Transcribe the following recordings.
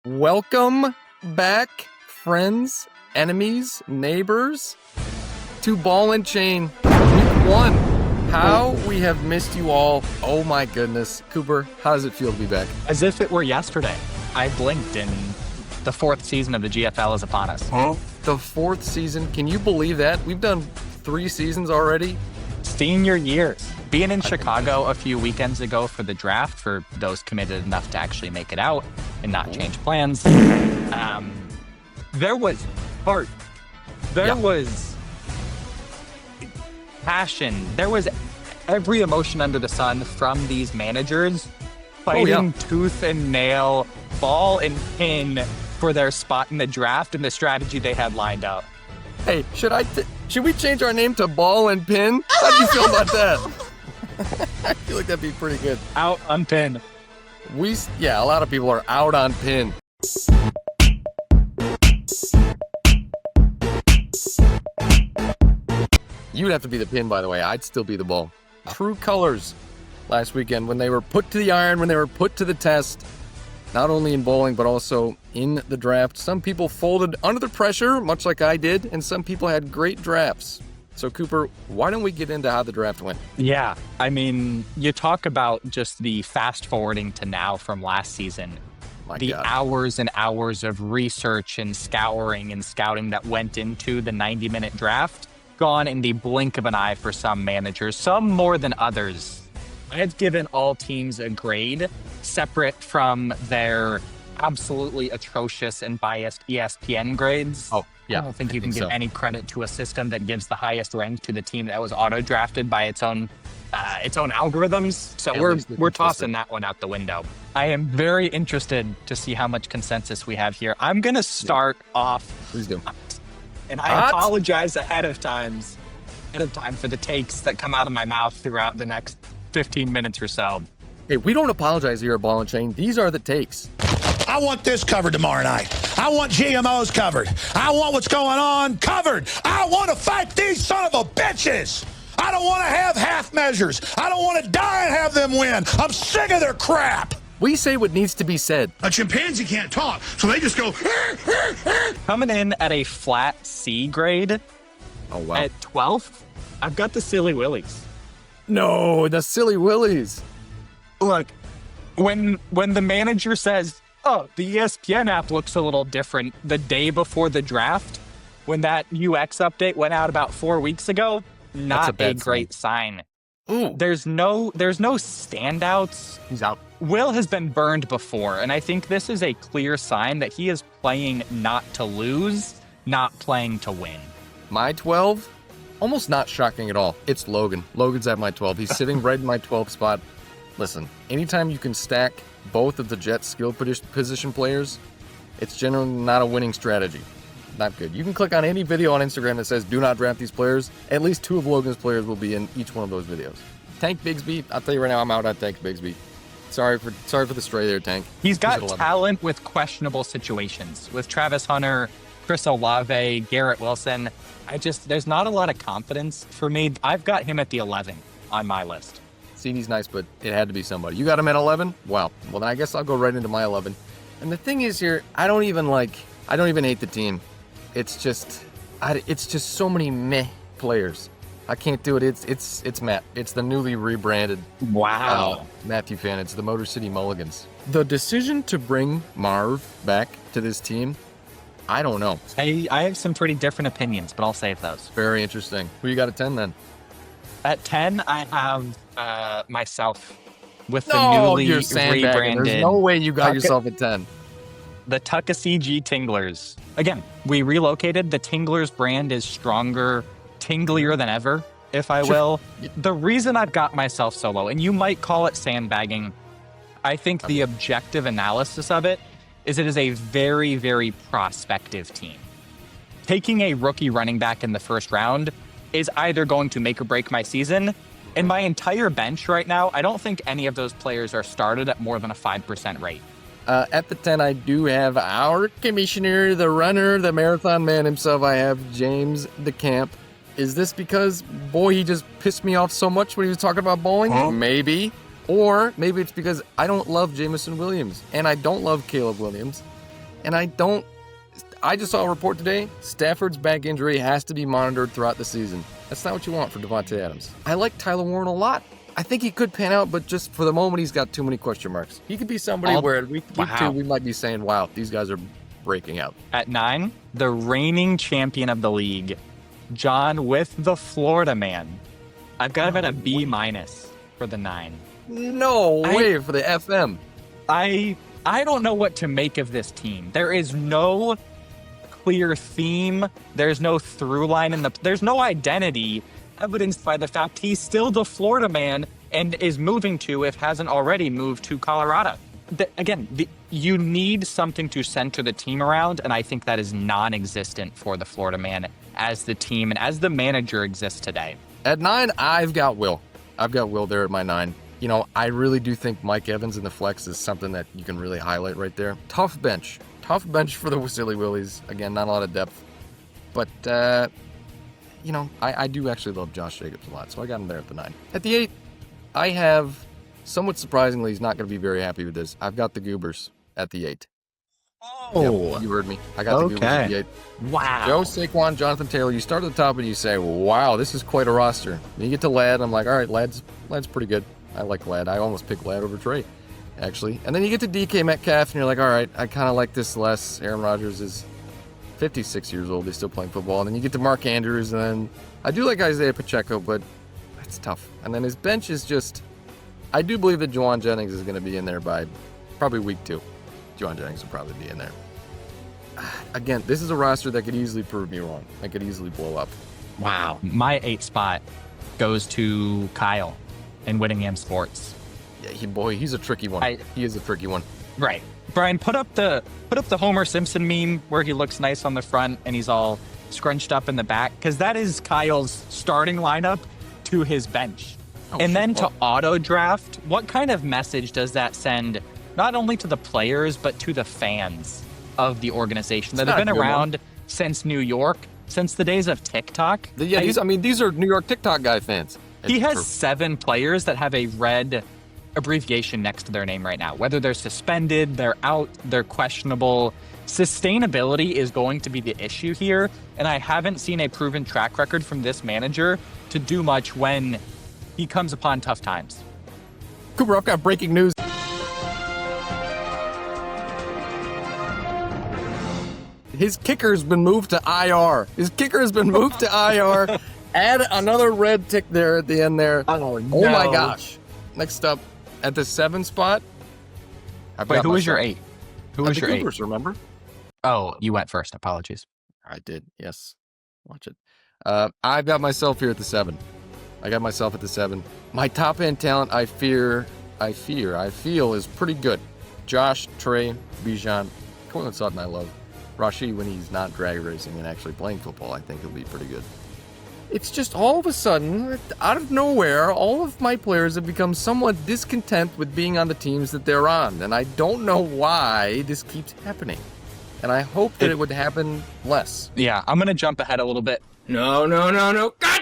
Welcome back, friends, enemies, neighbors, to Ball and Chain Week 1. How we have missed you all. Oh my goodness. Cooper, how does it feel to be back? As if it were yesterday. I blinked and the 4th season of the GFL is upon us. The 4th season. Can you believe that? We've done 3 seasons already. Senior years. Being in Chicago a few weekends ago for the draft, for those committed enough to actually make it out and not change plans, there was heart. There was passion. There was every emotion under the sun from these managers fighting tooth and nail, ball and pin for their spot in the draft and the strategy they had lined up. Hey, should we change our name to Ball and Pin? How do you feel about that? I feel like that'd be pretty good. Out on pin. A lot of people are out on Pin. You'd have to be the Pin, by the way. I'd still be the Ball. True colors last weekend when they were put to the iron, when they were put to the test, not only in bowling, but also in the draft. Some people folded under the pressure, much like I did, and some people had great drafts. So, Cooper, why don't we get into how the draft went? Yeah, I mean, you talk about just the fast forwarding to now from last season. Hours and hours of research and scouring and scouting that went into the 90-minute draft, gone in the blink of an eye for some managers, some more than others. I have given all teams a grade separate from their absolutely atrocious and biased ESPN grades. I don't think you can give any credit to a system that gives the highest rank to the team that was auto-drafted by its own algorithms. So we're tossing that one out the window. I am very interested to see how much consensus we have here. I'm going to start off. Please do. And I apologize ahead of time for the takes that come out of my mouth throughout the next 15 minutes or so. Hey, we don't apologize here at Ball and Chain. These are the takes. I want this covered tomorrow night. I want GMOs covered. I want what's going on covered. I want to fight these son of a bitches. I don't want to have half measures. I don't want to die and have them win. I'm sick of their crap. We say what needs to be said. A chimpanzee can't talk, so they just go. Coming in at a flat C grade. Oh, wow. At 12th, I've got the Silly Willies. No, the Silly Willies. Look, when the manager says, oh, the ESPN app looks a little different the day before the draft, when that UX update went out about 4 weeks ago, not a great sign. Ooh. There's no standouts. He's out. Will has been burned before, and I think this is a clear sign that he is playing not to lose, not playing to win. My 12, almost not shocking at all. It's Logan. Logan's at my 12. He's sitting right in my 12th spot. Listen, anytime you can stack both of the Jets' skill position players, it's generally not a winning strategy. Not good. You can click on any video on Instagram that says, do not draft these players. At least 2 of Logan's players will be in each one of those videos. Tank Bigsby, I'll tell you right now, I'm out on Tank Bigsby. Sorry for the stray there, Tank. He's got talent with questionable situations. With Travis Hunter, Chris Olave, Garrett Wilson, there's not a lot of confidence for me. I've got him at the 11 on my list. CD's nice, but it had to be somebody. You got him at 11? Wow. Well, then I guess I'll go right into my 11. And the thing is here, I don't even hate the team. It's just so many meh players. I can't do it. It's Matt. It's the newly rebranded. Wow. Matthew fan. It's the Motor City Mulligans. The decision to bring Marv back to this team, I don't know. I have some pretty different opinions, but I'll save those. Very interesting. Who you got at 10 then? At 10, I have myself with the newly rebranded. There's no way you got yourself at 10. The Tuckasegee Tinglers. Again, we relocated. The Tinglers brand is stronger, tinglier than ever, if I will. The reason I've got myself so low, and you might call it sandbagging, I think the objective analysis of it is a very, very prospective team. Taking a rookie running back in the first round is either going to make or break my season. And my entire bench right now, I don't think any of those players are started at more than a 5% rate. At the 10, I do have our commissioner, the runner, the marathon man himself. I have James DeCamp. Is this because, boy, he just pissed me off so much when he was talking about bowling? Huh? Maybe. Or maybe it's because I don't love Jameson Williams, and I don't love Caleb Williams. And I just saw a report today, Stafford's back injury has to be monitored throughout the season. That's not what you want for Davante Adams. I like Tyler Warren a lot. I think he could pan out, but just for the moment, he's got too many question marks. He could be somebody where at week 2, we might be saying, wow, these guys are breaking out. At 9, the reigning champion of the league, John with the Florida man. I've got him at a B- for the 9. No way for the FM. I don't know what to make of this team. There is no clear theme. There's no through line there's no identity evidenced by the fact he's still the Florida man and is moving to, if hasn't already moved to, Colorado. You need something to center the team around, and I think that is non-existent for the Florida man as the team and as the manager exists today. At 9, I've got Will. I've got Will there at my 9. You know, I really do think Mike Evans in the flex is something that you can really highlight right there. Tough bench for the Silly Willies. Again, not a lot of depth. But, you know, I do actually love Josh Jacobs a lot, so I got him there at the 9. At the 8, I have, somewhat surprisingly, he's not going to be very happy with this. I've got the Goobers at the 8. Oh, yep, you heard me. I got the Goobers at the 8. Wow. Joe, Saquon, Jonathan Taylor. You start at the top and you say, wow, this is quite a roster. Then you get to Ladd, I'm like, all right, Ladd's pretty good. I like Ladd. I almost picked Ladd over Trey, actually. And then you get to DK Metcalf, and you're like, all right, I kind of like this less. Aaron Rodgers is 56 years old. He's still playing football. And then you get to Mark Andrews, and then I do like Isaiah Pacheco, but that's tough. And then his bench is just, I do believe that Juwan Jennings is going to be in there by probably week 2. Juwan Jennings will probably be in there. Again, this is a roster that could easily prove me wrong. That could easily blow up. Wow. My 8 spot goes to Kyle in Whittingham Sports. Yeah, he's a tricky one. He is a tricky one. Right. Brian, put up the Homer Simpson meme where he looks nice on the front and he's all scrunched up in the back, because that is Kyle's starting lineup to his bench. To auto draft, what kind of message does that send not only to the players but to the fans of the organization that have been around since New York, since the days of TikTok? Yeah, these are New York TikTok guy fans. He has 7 players that have a red abbreviation next to their name right now. Whether they're suspended, they're out, they're questionable. Sustainability is going to be the issue here, and I haven't seen a proven track record from this manager to do much when he comes upon tough times. Cooper, I've got breaking news. His kicker's been moved to IR. Add another red tick there at the end there. Oh, no. Oh my gosh. Next up, at the 7 spot. Wait, who was your 8? Who was your Coopers, 8? Remember? Oh, you went first. Apologies. I did, yes. Watch it. I've got myself here at the 7. I got myself at the 7. My top end talent, I feel is pretty good. Josh, Trey, Bijan, Cortland Sutton, I love. Rashee, when he's not drag racing and actually playing football, I think he'll be pretty good. It's just all of a sudden, out of nowhere, all of my players have become somewhat discontent with being on the teams that they're on. And I don't know why this keeps happening. And I hope that it would happen less. Yeah, I'm going to jump ahead a little bit. No. God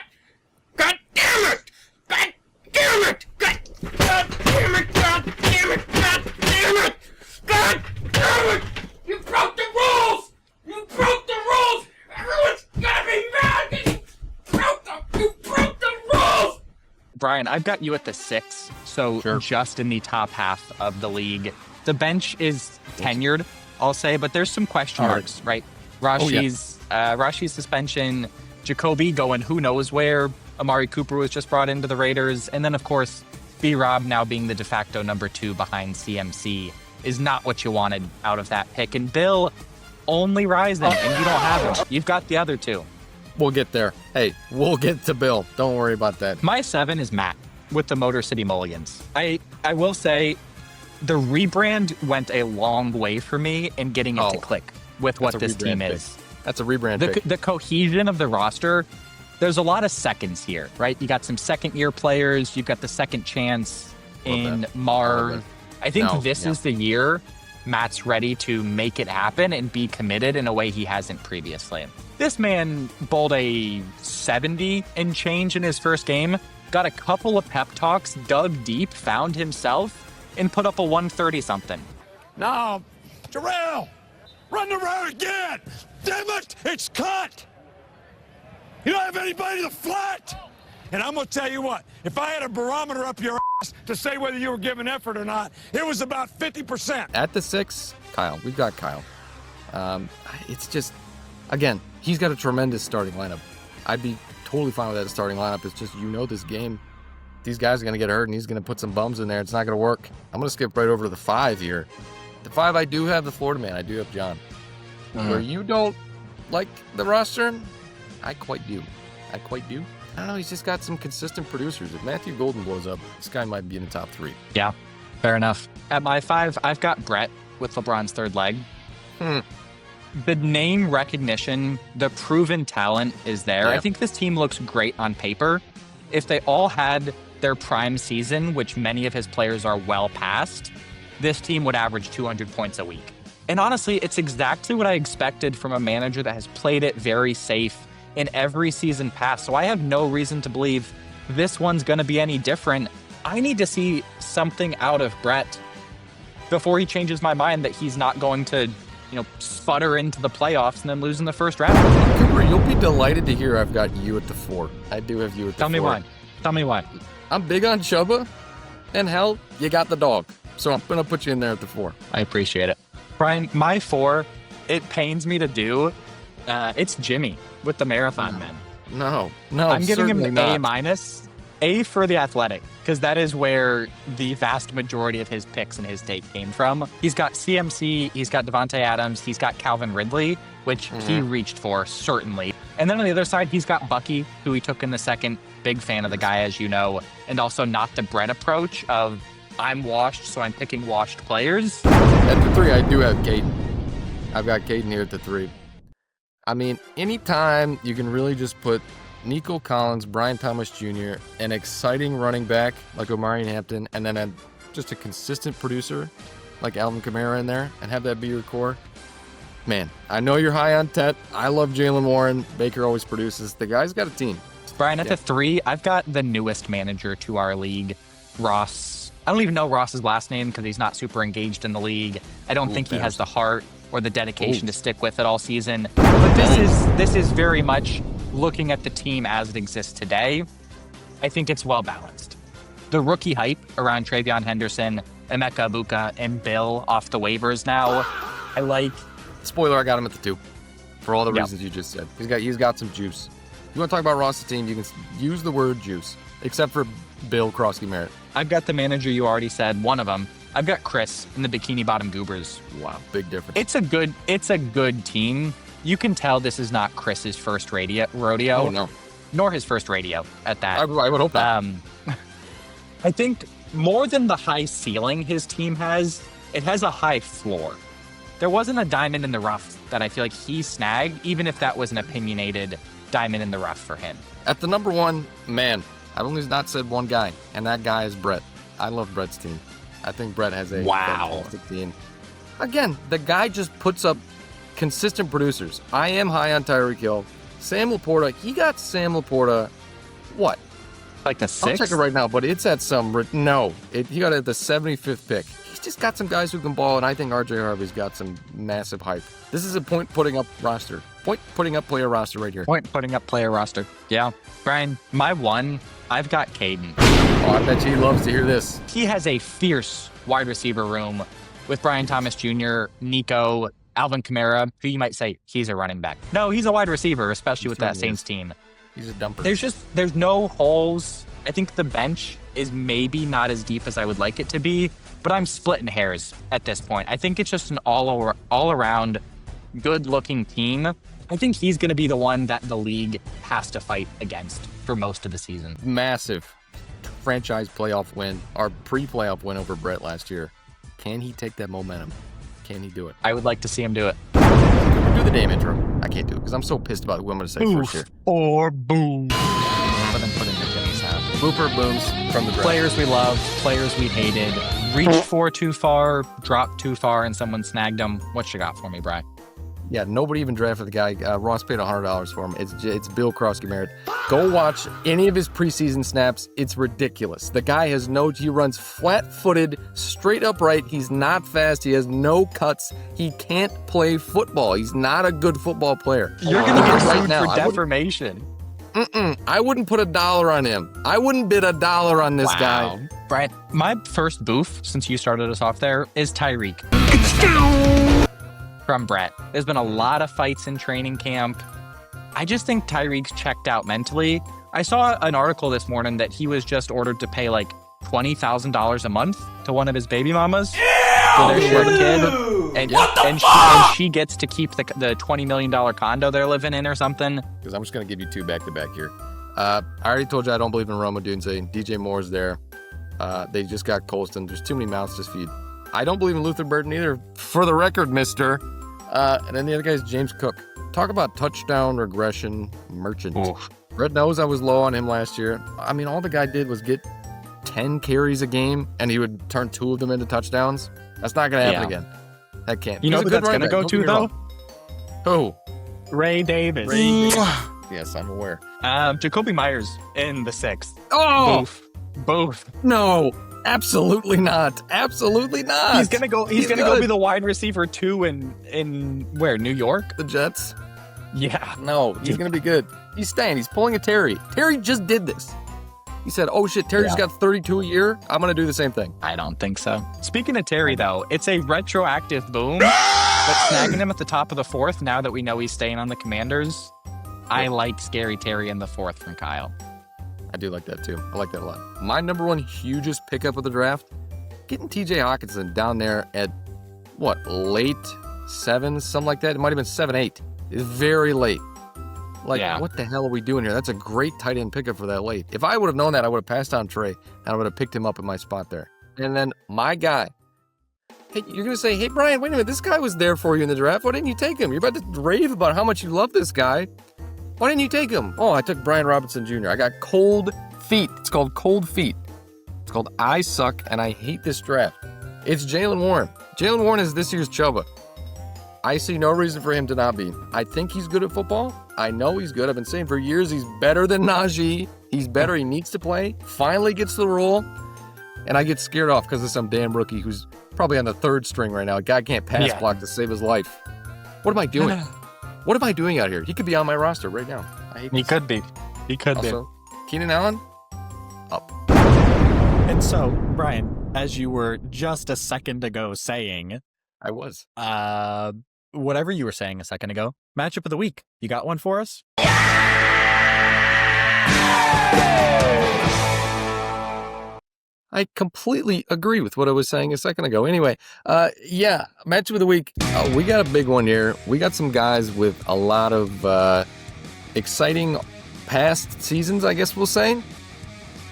damn it! God damn it! God damn it! God damn it! God damn it! God damn it! You broke the rules! You broke the rules! Everyone's gonna be mad because you broke the rules! Brian, I've got you at the 6, so Sure. just in the top half of the league. The bench is tenured, I'll say, but there's some question marks, right? Rashee's suspension, Jacoby going who knows where, Amari Cooper was just brought into the Raiders, and then, of course, B-Rob now being the de facto number 2 behind CMC is not what you wanted out of that pick. And Bill only rising, and you don't have him. You've got the other 2. We'll get there. Hey, we'll get to Bill. Don't worry about that. My 7 is Matt with the Motor City Mulligans. I will say the rebrand went a long way for me in getting it to click with what this team is. That's a rebrand pick. The cohesion of the roster, there's a lot of seconds here, right? You got some second-year players. You've got the second chance in Marv. I think this is the year Matt's ready to make it happen and be committed in a way he hasn't previously. This man bowled a 70 and change in his first game, got a couple of pep talks, dug deep, found himself, and put up a 130-something. Now, Terrell, Run the route again! Damn it! It's cut! You don't have anybody to flat! And I'm going to tell you what, if I had a barometer up your ass to say whether you were giving effort or not, it was about 50%. At the 6, Kyle. We've got Kyle. It's just, again, he's got a tremendous starting lineup. I'd be totally fine with that starting lineup. It's just, this game. These guys are going to get hurt, and he's going to put some bums in there. It's not going to work. I'm going to skip right over to the 5 here. The 5, I do have the Florida man. I do have John. Where you don't like the roster, I quite do. I don't know. He's just got some consistent producers. If Matthew Golden blows up, this guy might be in the top 3. Yeah, fair enough. At my 5, I've got Brett with LeBron's third leg. The name recognition, the proven talent is there. Yeah. I think this team looks great on paper. If they all had their prime season, which many of his players are well past, this team would average 200 points a week. And honestly, it's exactly what I expected from a manager that has played it very safe in every season past. So I have no reason to believe this one's going to be any different. I need to see something out of Brett before he changes my mind that he's not going to, sputter into the playoffs and then lose in the first round. Cooper, you'll be delighted to hear I've got you at the 4. I do have you at the 4. Tell me why. I'm big on Chubba, and hell, you got the dog. So I'm going to put you in there at the 4. I appreciate it. Brian, my 4, it pains me to do. It's Jimmy with the Marathon Men. No, I'm giving him certainly an not. A for the athletic, because that is where the vast majority of his picks and his take came from. He's got CMC, he's got Devontae Adams, he's got Calvin Ridley, which he reached for, certainly. And then on the other side, he's got Bucky, who he took in the second. Big fan of the guy, as you know. And also not the Brett approach of, I'm washed, so I'm picking washed players. At the 3, I do have Caden. I've got Caden here at the 3. I mean, anytime you can really just put Nico Collins, Brian Thomas Jr., an exciting running back like Omarion Hampton, and then just a consistent producer like Alvin Kamara in there, and have that be your core. Man, I know you're high on Tet. I love Jalen Warren. Baker always produces. The guy's got a team. Brian, at the 3, I've got the newest manager to our league, Ross. I don't even know Ross's last name because he's not super engaged in the league. I don't think he has the heart or the dedication to stick with it all season. But this is very much looking at the team as it exists today. I think it's well balanced. The rookie hype around Travion Henderson, Emeka Ibuka, and Bill off the waivers now, I like. Spoiler, I got him at the 2 for all the reasons you just said. He's got some juice. You want to talk about Ross's team, you can use the word juice, except for Bill Krosky Merritt. I've got the manager you already said, one of them. I've got Chris in the Bikini Bottom Goobers. Wow, big difference. It's a good team. You can tell this is not Chris's first rodeo. Oh, no. Nor his first radio at that. I would hope not. I think more than the high ceiling his team has, it has a high floor. There wasn't a diamond in the rough that I feel like he snagged, even if that was an opinionated diamond in the rough for him. At the number 1, man, I've only not said one guy, and that guy is Brett. I love Brett's team. I think Brett has a fantastic team. Again, the guy just puts up consistent producers. I am high on Tyreek Hill. Sam Laporta, he got Sam Laporta, what? Like the 6th? I'll check it right now, but it's at some, he got it at the 75th pick. He's just got some guys who can ball, and I think RJ Harvey's got some massive hype. This is a point-putting-up roster. Point-putting-up player roster right here. Point-putting-up player roster. Yeah. Brian, my 1, I've got Caden. Oh, I bet he loves to hear this. He has a fierce wide receiver room with Brian Thomas Jr., Nico, Alvin Kamara, who you might say he's a running back. No, he's a wide receiver, especially with that Saints team. He's a dumper. There's no holes. I think the bench is maybe not as deep as I would like it to be, but I'm splitting hairs at this point. I think it's just an all-around good-looking team. I think he's going to be the one that the league has to fight against for most of the season. Massive franchise playoff win, our pre-playoff win over Brett last year. Can he take that momentum? Can he do it? I would like to see him do it. Do the damn intro. I can't do it because I'm so pissed about who I'm going to say first here. Or boom. But then put in the Jimmy sound. Booper booms from the draft. Players we loved, players we hated, reached for too far, dropped too far, and someone snagged them. What you got for me, Brian? Yeah, nobody even drafted the guy. Ross paid $100 for him. It's Bill Krosky Merritt. Go watch any of his preseason snaps. It's ridiculous. The guy he runs flat-footed, straight upright. He's not fast. He has no cuts. He can't play football. He's not a good football player. You're going to get sued for defamation. I wouldn't put $1 on him. I wouldn't bid $1 on this guy. Brian, my first boof, since you started us off there, is Tyreek. From Brett. There's been a lot of fights in training camp. I just think Tyreek's checked out mentally. I saw an article this morning that he was just ordered to pay like $20,000 a month to one of his baby mamas for their short kid. And she gets to keep the $20 million condo they're living in or something. Because I'm just going to give you two back-to-back here. I already told you I don't believe in Rome Odunze. DJ Moore's there. They just got Colston. There's too many mouths to feed. I don't believe in Luther Burden either, for the record, mister. And then the other guy is James Cook. Talk about touchdown regression merchant. Oof. Brett knows I was low on him last year. I mean, all the guy did was get 10 carries a game, and he would turn 2 of them into touchdowns. That's not going to happen again. That can't. You know who that's going to go to, though? Who? Ray Davis. Yes, I'm aware. Jacoby Myers in the 6th. Oh! Both. No, absolutely not. Absolutely not. He's gonna go be the wide receiver 2 in where? New York? The Jets? Yeah. No, he's gonna be good. He's staying. He's pulling a Terry. Terry just did this. He said, "Oh shit, Terry's got 32 a year. I'm gonna do the same thing." I don't think so. Speaking of Terry, though, it's a retroactive boom. But snagging him at the top of the 4th, now that we know he's staying on the Commanders, I like Scary Terry in the 4th from Kyle. I do like that too. I like that a lot. My number one hugest pickup of the draft, getting TJ Hawkinson down there at late 7s, something like that. It might have been 7-8. It's very late. What the hell are we doing here? That's a great tight end pickup for that late. If I would have known that, I would have passed on Trey and I would have picked him up in my spot there. And then my guy. Hey, you're going to say, hey, Brian, wait a minute. This guy was there for you in the draft. Why didn't you take him? You're about to rave about how much you love this guy. Why didn't you take him? Oh, I took Brian Robinson Jr. I got cold feet. It's called cold feet. It's called I suck and I hate this draft. It's Jaylen Warren. Jaylen Warren is this year's Chuba. I see no reason for him to not be. I think he's good at football. I know he's good. I've been saying for years he's better than Najee. He's better. He needs to play. Finally gets the role. And I get scared off because of some damn rookie who's probably on the 3rd string right now. A guy can't pass block to save his life. What am I doing? What am I doing out here? He could be on my roster right now. He could be. He could be. Keenan Allen, up. And so, Brian, as you were just a second ago saying... I was. Whatever you were saying a second ago, matchup of the week. You got one for us? I completely agree with what I was saying a second ago. Anyway, matchup of the week. We got a big one here. We got some guys with a lot of exciting past seasons, I guess we'll say.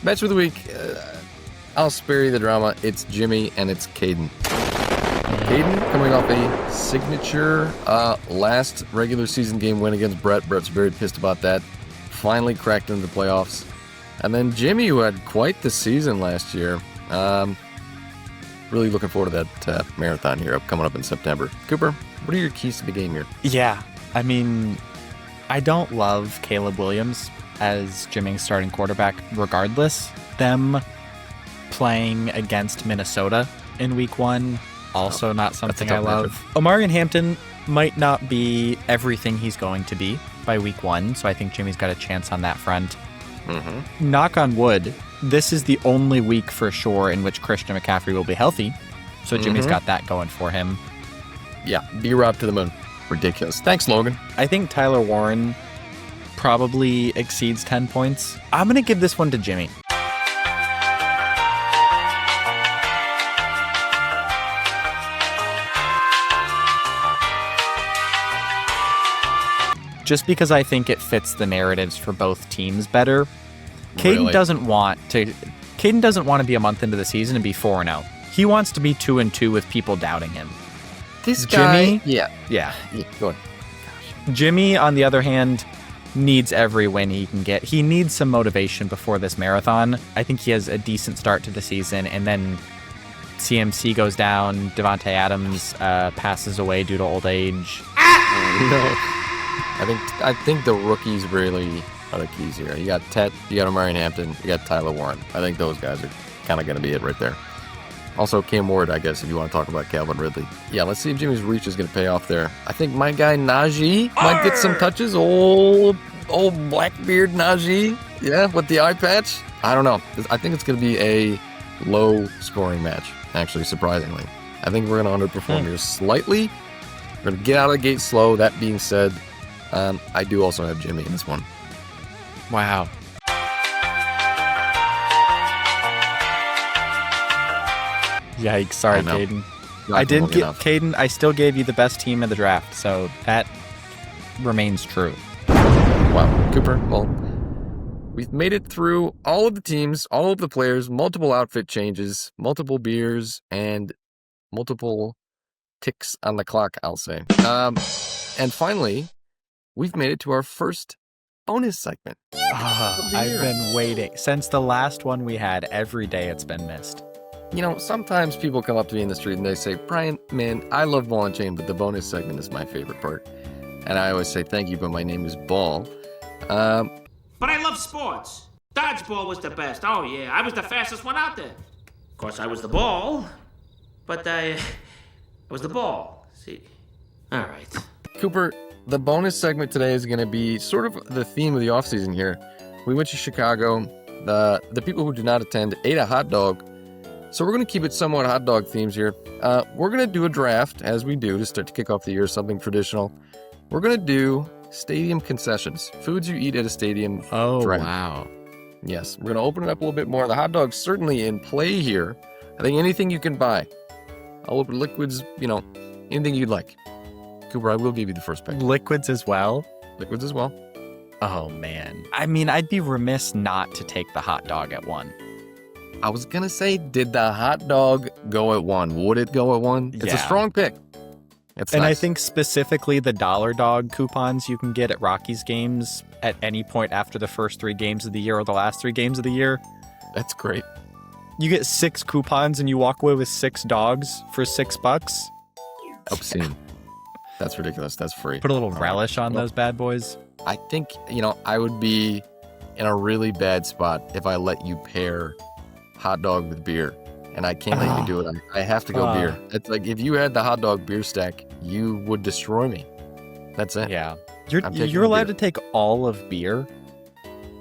Matchup of the week. I'll spare you the drama. It's Jimmy and it's Caden. Caden coming off a signature last regular season game win against Brett. Brett's very pissed about that. Finally cracked into the playoffs. And then Jimmy, who had quite the season last year. Really looking forward to that marathon here coming up in September. Cooper, what are your keys to the game here? Yeah, I mean, I don't love Caleb Williams as Jimmy's starting quarterback regardless. Them playing against Minnesota in week 1, also not something I love. Omarion Hampton might not be everything he's going to be by week 1, so I think Jimmy's got a chance on that front. Mm-hmm. Knock on wood, this is the only week for sure in which Christian McCaffrey will be healthy. So Jimmy's got that going for him. Yeah, B-Rob to the moon. Ridiculous. Thanks, Logan. I think Tyler Warren probably exceeds 10 points. I'm going to give this one to Jimmy. Just because I think it fits the narratives for both teams better. Caden doesn't want to be a month into the season and be 4-0. He wants to be 2-2 with people doubting him. This guy, Jimmy, yeah. Go ahead. Jimmy, on the other hand, needs every win he can get. He needs some motivation before this marathon. I think he has a decent start to the season, and then CMC goes down, Devontae Adams passes away due to old age. No. I think the rookies really are the keys here. You got Tet, you got Omarion Hampton, you got Tyler Warren. I think those guys are kind of going to be it right there. Also, Cam Ward, I guess, if you want to talk about Calvin Ridley. Yeah, let's see if Jimmy's reach is going to pay off there. I think my guy Najee might get some touches. Old Blackbeard Najee. Yeah, with the eye patch. I don't know. I think it's going to be a low-scoring match, actually, surprisingly. I think we're going to underperform here slightly. We're going to get out of the gate slow. That being said, I do also have Jimmy in this one. Wow. Yikes. Sorry, Caden. I didn't get Caden. I still gave you the best team in the draft, so that remains true. Wow. Cooper, well, we've made it through all of the teams, all of the players, multiple outfit changes, multiple beers, and multiple ticks on the clock, I'll say. And finally, we've made it to our first bonus segment. I've been waiting. Since the last one we had, every day it's been missed. You know, sometimes people come up to me in the street and they say, Brian, man, I love Ball and Chain, but the bonus segment is my favorite part. And I always say, thank you, but my name is Ball. But I love sports. Dodgeball was the best. Oh, yeah, I was the fastest one out there. Of course, I was the ball, but I was the ball. See? All right. Cooper, the bonus segment today is going to be sort of the theme of the offseason here. We went to Chicago. The people who did not attend ate a hot dog. So we're going to keep it somewhat hot dog themes here. We're going to do a draft, as we do, to start to kick off the year, something traditional. We're going to do stadium concessions, foods you eat at a stadium. Oh, draft. Wow. Yes, we're going to open it up a little bit more. The hot dog's certainly in play here. I think anything you can buy. I'll open liquids, anything you'd like. Cooper, I will give you the first pick. Liquids as well? Liquids as well. Oh, man. I mean, I'd be remiss not to take the hot dog at 1. I was going to say, did the hot dog go at 1? Would it go at 1? It's a strong pick. It's and nice. I think specifically the dollar dog coupons you can get at Rockies games at any point after the first 3 games of the year or the last 3 games of the year. That's great. You get 6 coupons and you walk away with 6 dogs for $6. Obscene. That's ridiculous. That's free. Put a little relish on those bad boys. I think, I would be in a really bad spot if I let you pair hot dog with beer. And I can't let you do it. I have to go beer. It's like if you had the hot dog beer stack, you would destroy me. That's it. Yeah. You're allowed to take all of beer?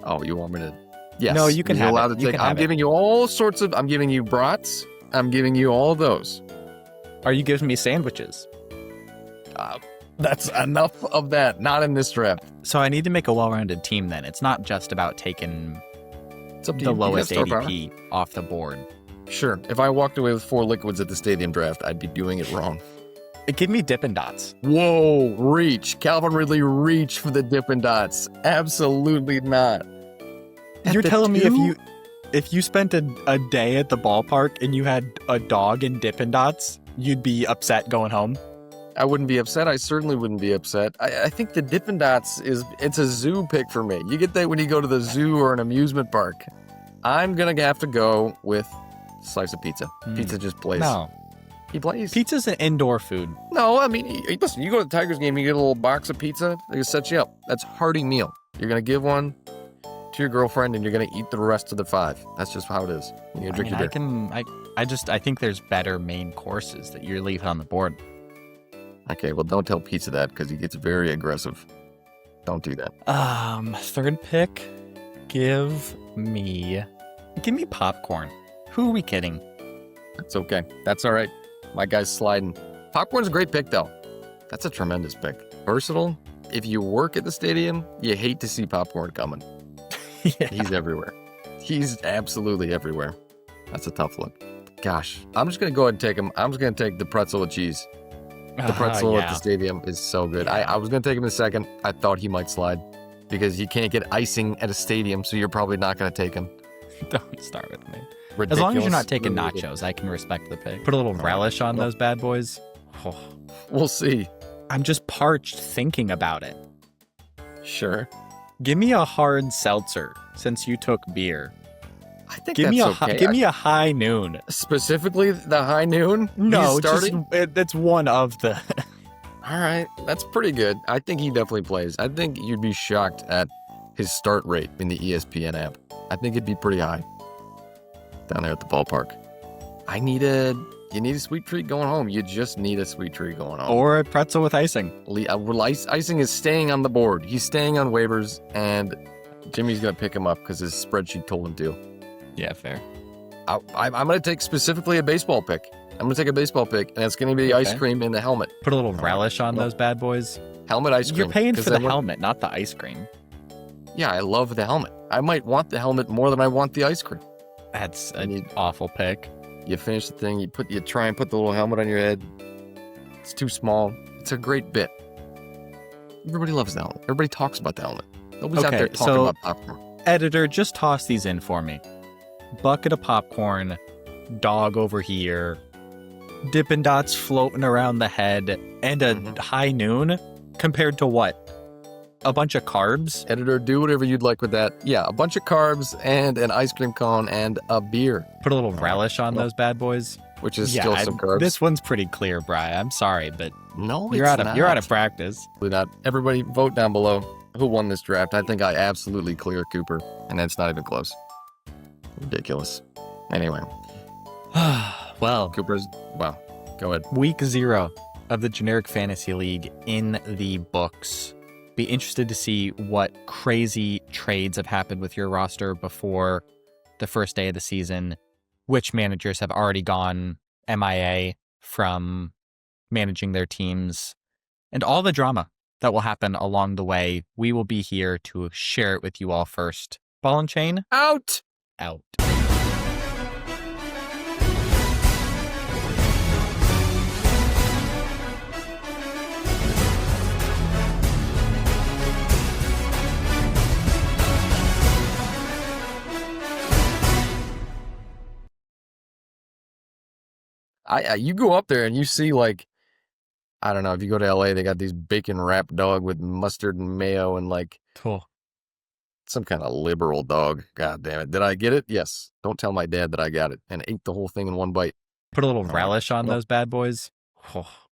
Oh, you want me to? Yes. No, you can have allowed it. To take, I'm giving you all sorts of, I'm giving you brats. I'm giving you all those. Are you giving me sandwiches? That's enough of that. Not in this draft. So I need to make a well-rounded team then. It's not just about taking It's up to the you. lowest You have star power. ADP off the board. Sure. If I walked away with 4 liquids at the stadium draft, I'd be doing it wrong. Give me Dippin' Dots. Whoa, reach. Calvin Ridley, reach for the Dippin' Dots. Absolutely not. You're telling me if you spent a day at the ballpark and you had a dog and Dippin' Dots, you'd be upset going home? I wouldn't be upset. I certainly wouldn't be upset. I think the Dippin' Dots it's a zoo pick for me. You get that when you go to the zoo or an amusement park. I'm going to have to go with slice of pizza. Pizza just plays. No. He plays. Pizza's an indoor food. No, I mean, listen, you go to the Tigers game, you get a little box of pizza, they set you up. That's hearty meal. You're going to give one to your girlfriend and you're going to eat the rest of the 5. That's just how it is. You're going to drink your beer. I think there's better main courses that you're leaving on the board. Okay, well, don't tell Pizza that because he gets very aggressive. Don't do that. Third pick, give me popcorn. Who are we kidding? That's okay. That's all right. My guy's sliding. Popcorn's a great pick, though. That's a tremendous pick. Versatile. If you work at the stadium, you hate to see popcorn coming. Yeah. He's everywhere. He's absolutely everywhere. That's a tough look. Gosh, I'm just going to go ahead and take him. I'm just going to take the pretzel with cheese. The pretzel at the stadium is so good. Yeah. I was going to take him in a second. I thought he might slide because you can't get icing at a stadium, so you're probably not going to take him. Don't start with me. Ridiculous. As long as you're not taking nachos, I can respect the pick. Put a little relish on those bad boys. Oh. We'll see. I'm just parched thinking about it. Sure. Give me a hard seltzer since you took beer. I think give me a high noon. Specifically the high noon? No, that's one of the. All right, that's pretty good. I think he definitely plays. I think you'd be shocked at his start rate in the ESPN app. I think it'd be pretty high down there at the ballpark. You need a sweet treat going home. You just need a sweet treat going home. Or a pretzel with icing. Icing is staying on the board. He's staying on waivers, and Jimmy's going to pick him up because his spreadsheet told him to. Yeah, fair. I'm going to take specifically a baseball pick. I'm going to take a baseball pick, and it's going to be ice cream in the helmet. Put a little relish on those bad boys. Helmet ice cream. You're paying for the helmet, not the ice cream. Yeah, I love the helmet. I might want the helmet more than I want the ice cream. That's an awful pick. You finish the thing, you try and put the little helmet on your head. It's too small. It's a great bit. Everybody loves the helmet. Everybody talks about the helmet. Nobody's out there talking about popcorn. Editor, just toss these in for me. Bucket of popcorn, dog over here, Dippin' Dots floating around the head, and a high noon compared to what? A bunch of carbs? Editor, do whatever you'd like with that. Yeah, a bunch of carbs and an ice cream cone and a beer. Put a little relish on those bad boys. Which is still some carbs. This one's pretty clear, Bri. I'm sorry, but no, you're out of practice. Not. Everybody vote down below who won this draft. I think I absolutely clear Cooper, and that's not even close. Ridiculous. Anyway. Well, Cooper's, well, go ahead. Week 0 of the Generic Fantasy League in the books. Be interested to see what crazy trades have happened with your roster before the first day of the season. Which managers have already gone MIA from managing their teams, and all the drama that will happen along the way. We will be here to share it with you all first. Ball and chain? Out! Out. You go up there and you see, like, I don't know, if you go to LA, they got these bacon wrapped dog with mustard and mayo and like some kind of liberal dog. God damn it. Did I get it? Yes. Don't tell my dad that I got it and ate the whole thing in one bite. Put a little relish on those bad boys. Oh,